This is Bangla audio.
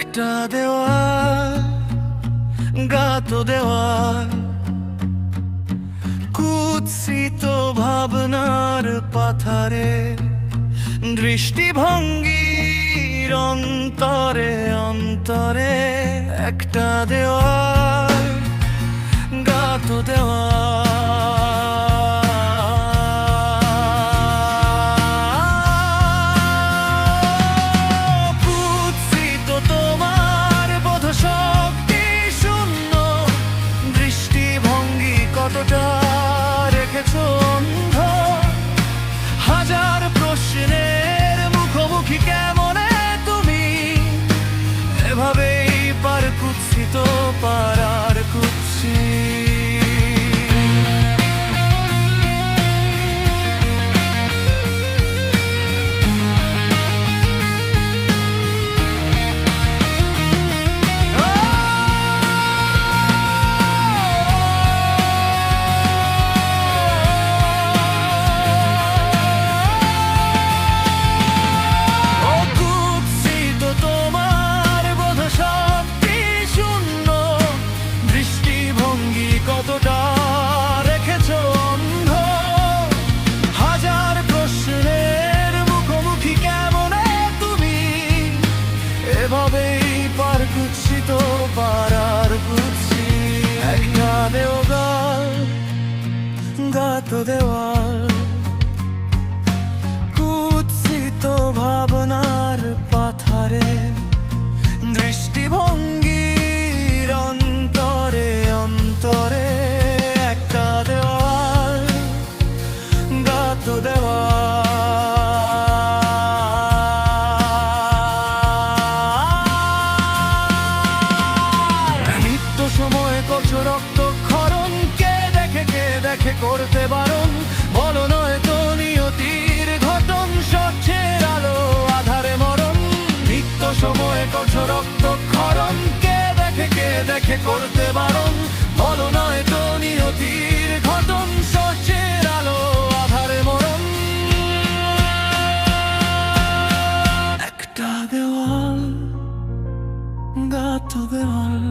একটা দেওয়াল, গাতো দেওয়াল, কুৎসিত ভাবনার পাথারে, দৃষ্টিভঙ্গির অন্তরে অন্তরে। একটা দেওয়াল, গাতো দেওয়াল, কুৎসিত তোমার বোধশক্তি শূন্য, দৃষ্টিভঙ্গি কতটা রেখেছো অন্ধ। হাজার প্রশ্নের মুখোমুখি কেমনে তুমি, এভাবেই পার কুৎসিত পারার কুৎসি। কতটা রেখেছো অন্ধ, হাজার প্রশ্নের মুখোমুখি কেমনে তুমি, এভাবেই পার কুৎসিত পারার কুৎসি। একটা দেওয়াল, গাতো দেওয়াল, কুৎসিত ভাবনার পাথারে, দৃষ্টিভঙ্গির অন্তরে অন্তরে। একটা দেওয়াল, গাতো দেওয়াল, নিত্য সময় করছো রক্তক্ষরণ, কে দেখে করতে বারণ, বলো নয় তো নিয়তির ঘটন, স্বচ্ছের আলো আধারে মরণ। নিত্য সময় করছো রক্তক্ষরণ, কে দেখে করতে বারণ, বলো নয় তো নিয়তির ঘটন, স্বচ্ছের আলো আধারে মরণ। একটা দেওয়াল, গাতো দেওয়াল,